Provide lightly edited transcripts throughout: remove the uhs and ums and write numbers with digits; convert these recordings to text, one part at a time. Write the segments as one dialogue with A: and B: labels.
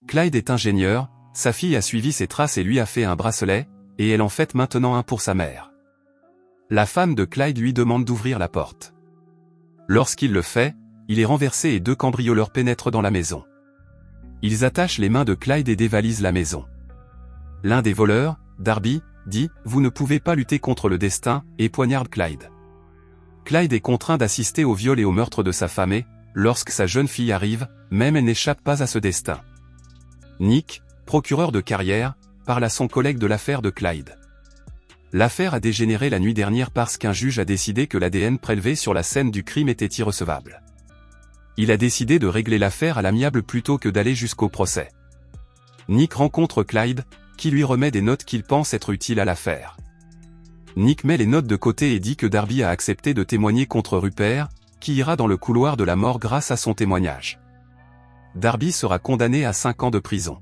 A: Clyde est ingénieur, sa fille a suivi ses traces et lui a fait un bracelet, et elle en fait maintenant un pour sa mère. La femme de Clyde lui demande d'ouvrir la porte. Lorsqu'il le fait, il est renversé et 2 cambrioleurs pénètrent dans la maison. Ils attachent les mains de Clyde et dévalisent la maison. L'un des voleurs, Darby, dit « Vous ne pouvez pas lutter contre le destin » et poignarde Clyde. Clyde est contraint d'assister au viol et au meurtre de sa femme et, lorsque sa jeune fille arrive, même elle n'échappe pas à ce destin. Nick, procureur de carrière, parle à son collègue de l'affaire de Clyde. L'affaire a dégénéré la nuit dernière parce qu'un juge a décidé que l'ADN prélevé sur la scène du crime était irrecevable. Il a décidé de régler l'affaire à l'amiable plutôt que d'aller jusqu'au procès. Nick rencontre Clyde, qui lui remet des notes qu'il pense être utiles à l'affaire. Nick met les notes de côté et dit que Darby a accepté de témoigner contre Rupert, qui ira dans le couloir de la mort grâce à son témoignage. Darby sera condamné à 5 ans de prison.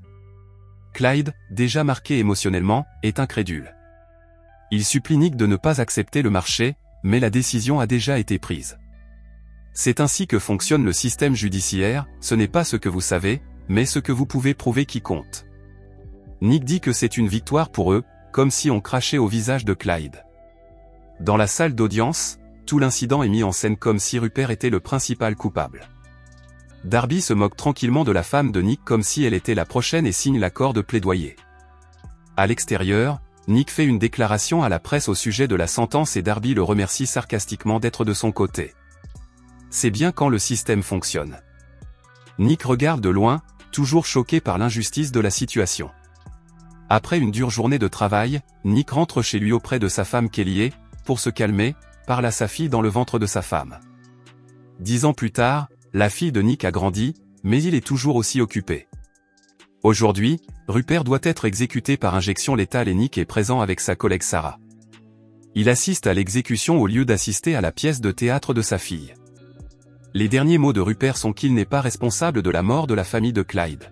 A: Clyde, déjà marqué émotionnellement, est incrédule. Il supplie Nick de ne pas accepter le marché, mais la décision a déjà été prise. C'est ainsi que fonctionne le système judiciaire, ce n'est pas ce que vous savez, mais ce que vous pouvez prouver qui compte. Nick dit que c'est une victoire pour eux, comme si on crachait au visage de Clyde. Dans la salle d'audience, tout l'incident est mis en scène comme si Rupert était le principal coupable. Darby se moque tranquillement de la femme de Nick comme si elle était la prochaine et signe l'accord de plaidoyer. À l'extérieur, Nick fait une déclaration à la presse au sujet de la sentence et Darby le remercie sarcastiquement d'être de son côté. C'est bien quand le système fonctionne. Nick regarde de loin, toujours choqué par l'injustice de la situation. Après une dure journée de travail, Nick rentre chez lui auprès de sa femme Kelly et, pour se calmer, parle à sa fille dans le ventre de sa femme. 10 ans plus tard, la fille de Nick a grandi, mais il est toujours aussi occupé. Aujourd'hui, Rupert doit être exécuté par injection létale et Nick est présent avec sa collègue Sarah. Il assiste à l'exécution au lieu d'assister à la pièce de théâtre de sa fille. Les derniers mots de Rupert sont qu'il n'est pas responsable de la mort de la famille de Clyde.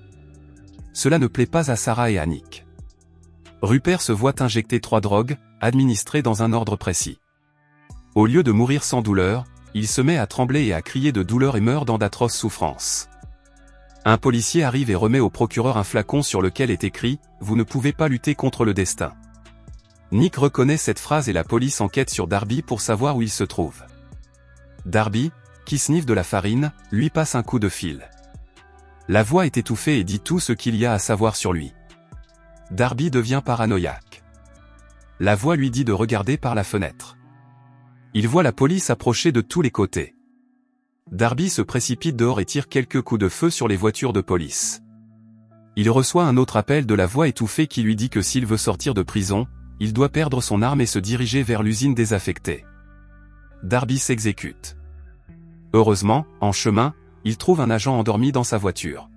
A: Cela ne plaît pas à Sarah et à Nick. Rupert se voit injecter 3 drogues, administrées dans un ordre précis. Au lieu de mourir sans douleur, il se met à trembler et à crier de douleur et meurt dans d'atroces souffrances. Un policier arrive et remet au procureur un flacon sur lequel est écrit « Vous ne pouvez pas lutter contre le destin ». Nick reconnaît cette phrase et la police enquête sur Darby pour savoir où il se trouve. Darby, qui sniffe de la farine, lui passe un coup de fil. La voix est étouffée et dit tout ce qu'il y a à savoir sur lui. Darby devient paranoïaque. La voix lui dit de regarder par la fenêtre. Il voit la police approcher de tous les côtés. Darby se précipite dehors et tire quelques coups de feu sur les voitures de police. Il reçoit un autre appel de la voix étouffée qui lui dit que s'il veut sortir de prison, il doit perdre son arme et se diriger vers l'usine désaffectée. Darby s'exécute. Heureusement, en chemin, il trouve un agent endormi dans sa voiture.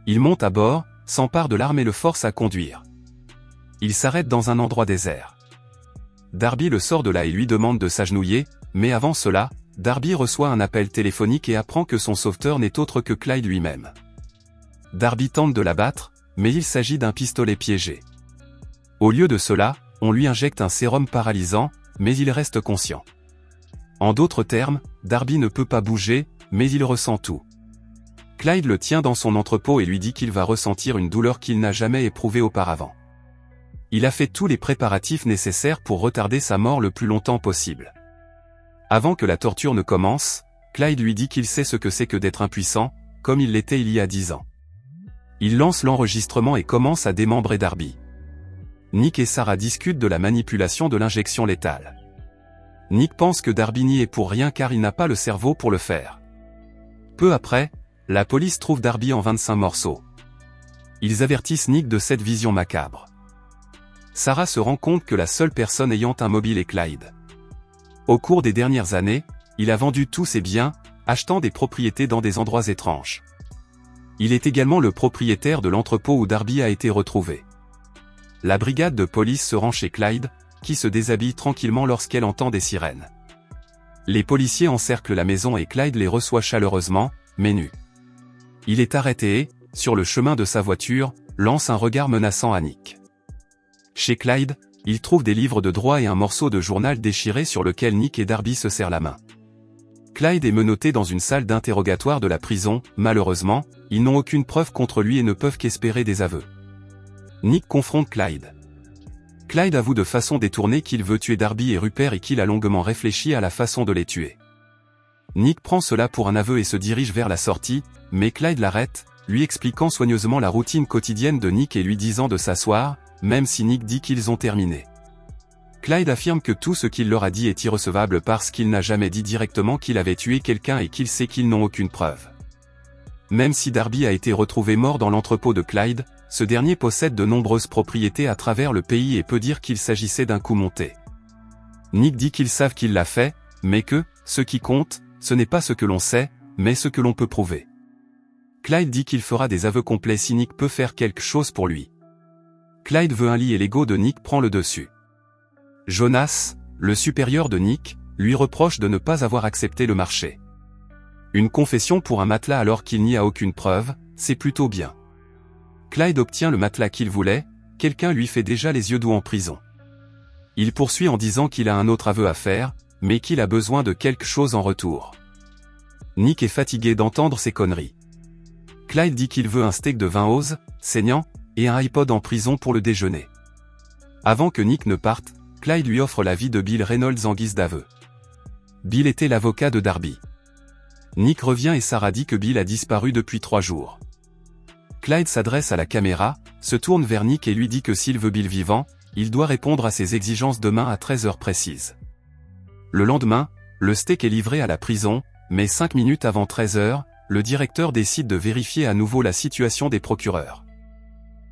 A: Il monte à bord, s'empare de l'arme et le force à conduire. Il s'arrête dans un endroit désert. Darby le sort de là et lui demande de s'agenouiller, mais avant cela, Darby reçoit un appel téléphonique et apprend que son sauveteur n'est autre que Clyde lui-même. Darby tente de l'abattre, mais il s'agit d'un pistolet piégé. Au lieu de cela, on lui injecte un sérum paralysant, mais il reste conscient. En d'autres termes, Darby ne peut pas bouger, mais il ressent tout. Clyde le tient dans son entrepôt et lui dit qu'il va ressentir une douleur qu'il n'a jamais éprouvée auparavant. Il a fait tous les préparatifs nécessaires pour retarder sa mort le plus longtemps possible. Avant que la torture ne commence, Clyde lui dit qu'il sait ce que c'est que d'être impuissant, comme il l'était il y a 10 ans. Il lance l'enregistrement et commence à démembrer Darby. Nick et Sarah discutent de la manipulation de l'injection létale. Nick pense que Darby n'y est pour rien car il n'a pas le cerveau pour le faire. Peu après, la police trouve Darby en 25 morceaux. Ils avertissent Nick de cette vision macabre. Sarah se rend compte que la seule personne ayant un mobile est Clyde. Au cours des dernières années, il a vendu tous ses biens, achetant des propriétés dans des endroits étranges. Il est également le propriétaire de l'entrepôt où Darby a été retrouvé. La brigade de police se rend chez Clyde, qui se déshabille tranquillement lorsqu'elle entend des sirènes. Les policiers encerclent la maison et Clyde les reçoit chaleureusement, mais nu. Il est arrêté et, sur le chemin de sa voiture, lance un regard menaçant à Nick. Chez Clyde, il trouve des livres de droit et un morceau de journal déchiré sur lequel Nick et Darby se serrent la main. Clyde est menotté dans une salle d'interrogatoire de la prison, malheureusement, ils n'ont aucune preuve contre lui et ne peuvent qu'espérer des aveux. Nick confronte Clyde. Clyde avoue de façon détournée qu'il veut tuer Darby et Rupert et qu'il a longuement réfléchi à la façon de les tuer. Nick prend cela pour un aveu et se dirige vers la sortie, mais Clyde l'arrête, lui expliquant soigneusement la routine quotidienne de Nick et lui disant de s'asseoir, même si Nick dit qu'ils ont terminé. Clyde affirme que tout ce qu'il leur a dit est irrecevable parce qu'il n'a jamais dit directement qu'il avait tué quelqu'un et qu'il sait qu'ils n'ont aucune preuve. Même si Darby a été retrouvé mort dans l'entrepôt de Clyde, ce dernier possède de nombreuses propriétés à travers le pays et peut dire qu'il s'agissait d'un coup monté. Nick dit qu'ils savent qu'il l'a fait, mais que, ce qui compte, ce n'est pas ce que l'on sait, mais ce que l'on peut prouver. Clyde dit qu'il fera des aveux complets si Nick peut faire quelque chose pour lui. Clyde veut un lit et l'ego de Nick prend le dessus. Jonas, le supérieur de Nick, lui reproche de ne pas avoir accepté le marché. Une confession pour un matelas alors qu'il n'y a aucune preuve, c'est plutôt bien. Clyde obtient le matelas qu'il voulait, quelqu'un lui fait déjà les yeux doux en prison. Il poursuit en disant qu'il a un autre aveu à faire, mais qu'il a besoin de quelque chose en retour. Nick est fatigué d'entendre ces conneries. Clyde dit qu'il veut un steak de 20 os, saignant, et un iPod en prison pour le déjeuner. Avant que Nick ne parte, Clyde lui offre la vie de Bill Reynolds en guise d'aveu. Bill était l'avocat de Darby. Nick revient et Sarah dit que Bill a disparu depuis 3 jours. Clyde s'adresse à la caméra, se tourne vers Nick et lui dit que s'il veut Bill vivant, il doit répondre à ses exigences demain à 13h précises. Le lendemain, le steak est livré à la prison, mais 5 minutes avant 13h, le directeur décide de vérifier à nouveau la situation des procureurs.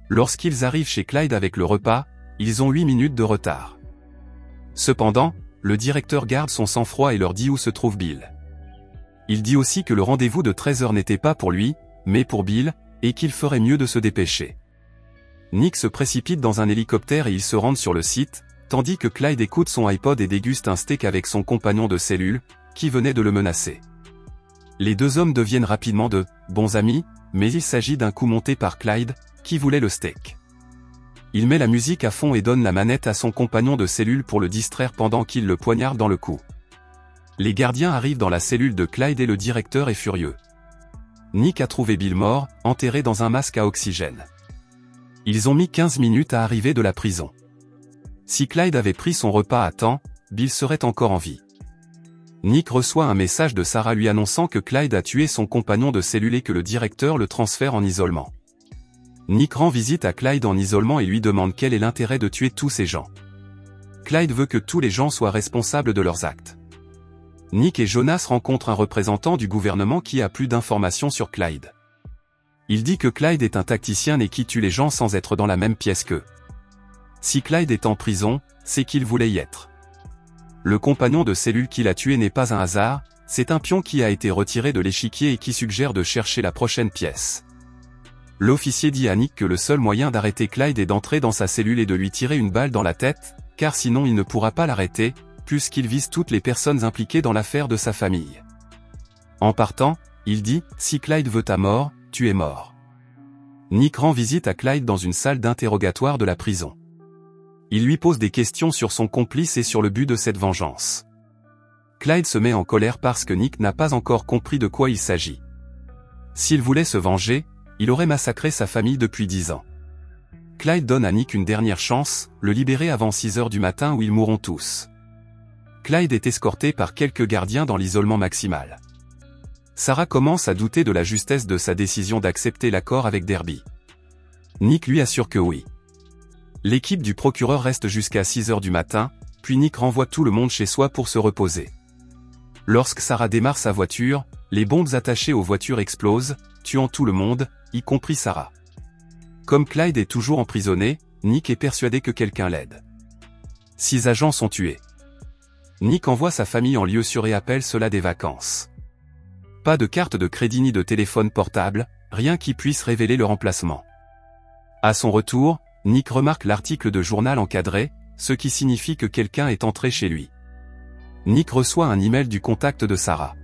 A: Lorsqu'ils arrivent chez Clyde avec le repas, ils ont 8 minutes de retard. Cependant, le directeur garde son sang-froid et leur dit où se trouve Bill. Il dit aussi que le rendez-vous de 13h n'était pas pour lui, mais pour Bill, et qu'il ferait mieux de se dépêcher. Nick se précipite dans un hélicoptère et ils se rendent sur le site, tandis que Clyde écoute son iPod et déguste un steak avec son compagnon de cellule, qui venait de le menacer. Les deux hommes deviennent rapidement de bons amis, mais il s'agit d'un coup monté par Clyde, qui voulait le steak. Il met la musique à fond et donne la manette à son compagnon de cellule pour le distraire pendant qu'il le poignarde dans le cou. Les gardiens arrivent dans la cellule de Clyde et le directeur est furieux. Nick a trouvé Bill mort, enterré dans un masque à oxygène. Ils ont mis 15 minutes à arriver de la prison. Si Clyde avait pris son repas à temps, Bill serait encore en vie. Nick reçoit un message de Sarah lui annonçant que Clyde a tué son compagnon de cellule et que le directeur le transfère en isolement. Nick rend visite à Clyde en isolement et lui demande quel est l'intérêt de tuer tous ces gens. Clyde veut que tous les gens soient responsables de leurs actes. Nick et Jonas rencontrent un représentant du gouvernement qui a plus d'informations sur Clyde. Il dit que Clyde est un tacticien et qui tue les gens sans être dans la même pièce qu'eux. Si Clyde est en prison, c'est qu'il voulait y être. Le compagnon de cellule qu'il a tué n'est pas un hasard, c'est un pion qui a été retiré de l'échiquier et qui suggère de chercher la prochaine pièce. L'officier dit à Nick que le seul moyen d'arrêter Clyde est d'entrer dans sa cellule et de lui tirer une balle dans la tête, car sinon il ne pourra pas l'arrêter, puisqu'il vise toutes les personnes impliquées dans l'affaire de sa famille. En partant, il dit « Si Clyde veut ta mort, tu es mort ». Nick rend visite à Clyde dans une salle d'interrogatoire de la prison. Il lui pose des questions sur son complice et sur le but de cette vengeance. Clyde se met en colère parce que Nick n'a pas encore compris de quoi il s'agit. S'il voulait se venger, il aurait massacré sa famille depuis 10 ans. Clyde donne à Nick une dernière chance, le libérer avant 6h du matin où ils mourront tous. Clyde est escorté par quelques gardiens dans l'isolement maximal. Sarah commence à douter de la justesse de sa décision d'accepter l'accord avec Darby. Nick lui assure que oui. L'équipe du procureur reste jusqu'à 6h du matin, puis Nick renvoie tout le monde chez soi pour se reposer. Lorsque Sarah démarre sa voiture, les bombes attachées aux voitures explosent, tuant tout le monde, y compris Sarah. Comme Clyde est toujours emprisonné, Nick est persuadé que quelqu'un l'aide. 6 agents sont tués. Nick envoie sa famille en lieu sûr et appelle cela des vacances. Pas de carte de crédit ni de téléphone portable, rien qui puisse révéler leur emplacement. À son retour, Nick remarque l'article de journal encadré, ce qui signifie que quelqu'un est entré chez lui. Nick reçoit un email du contact de Sarah.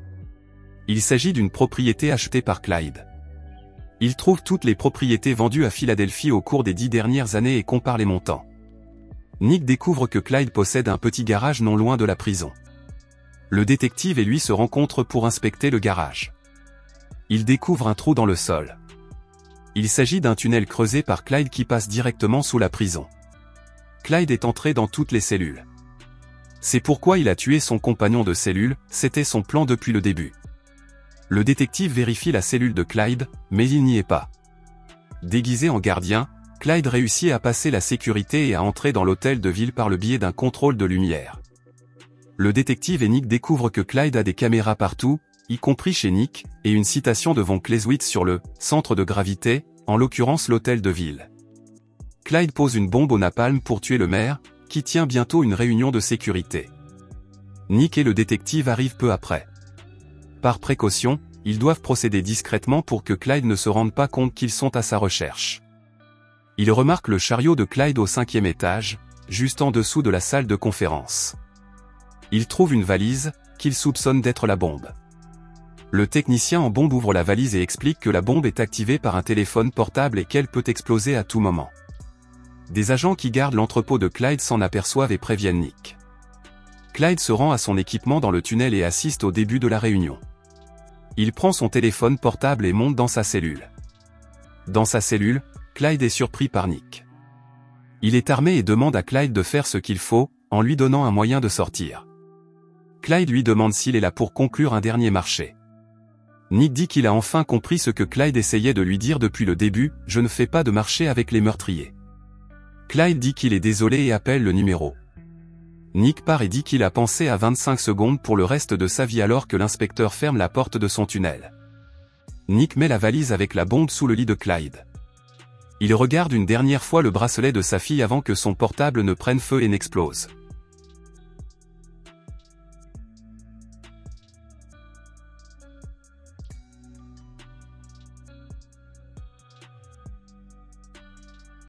A: Il s'agit d'une propriété achetée par Clyde. Il trouve toutes les propriétés vendues à Philadelphie au cours des 10 dernières années et compare les montants. Nick découvre que Clyde possède un petit garage non loin de la prison. Le détective et lui se rencontrent pour inspecter le garage. Ils découvrent un trou dans le sol. Il s'agit d'un tunnel creusé par Clyde qui passe directement sous la prison. Clyde est entré dans toutes les cellules. C'est pourquoi il a tué son compagnon de cellule, c'était son plan depuis le début. Le détective vérifie la cellule de Clyde, mais il n'y est pas. Déguisé en gardien, Clyde réussit à passer la sécurité et à entrer dans l'hôtel de ville par le biais d'un contrôle de lumière. Le détective et Nick découvrent que Clyde a des caméras partout, y compris chez Nick, et une citation de von Clausewitz sur le « centre de gravité », en l'occurrence l'hôtel de ville. Clyde pose une bombe au napalm pour tuer le maire, qui tient bientôt une réunion de sécurité. Nick et le détective arrivent peu après. Par précaution, ils doivent procéder discrètement pour que Clyde ne se rende pas compte qu'ils sont à sa recherche. Ils remarquent le chariot de Clyde au 5e étage, juste en dessous de la salle de conférence. Ils trouvent une valise, qu'ils soupçonnent d'être la bombe. Le technicien en bombe ouvre la valise et explique que la bombe est activée par un téléphone portable et qu'elle peut exploser à tout moment. Des agents qui gardent l'entrepôt de Clyde s'en aperçoivent et préviennent Nick. Clyde se rend à son équipement dans le tunnel et assiste au début de la réunion. Il prend son téléphone portable et monte dans sa cellule. Dans sa cellule, Clyde est surpris par Nick. Il est armé et demande à Clyde de faire ce qu'il faut, en lui donnant un moyen de sortir. Clyde lui demande s'il est là pour conclure un dernier marché. Nick dit qu'il a enfin compris ce que Clyde essayait de lui dire depuis le début, « Je ne fais pas de marché avec les meurtriers ». Clyde dit qu'il est désolé et appelle le numéro. Nick part et dit qu'il a pensé à 25 secondes pour le reste de sa vie alors que l'inspecteur ferme la porte de son tunnel. Nick met la valise avec la bombe sous le lit de Clyde. Il regarde une dernière fois le bracelet de sa fille avant que son portable ne prenne feu et n'explose.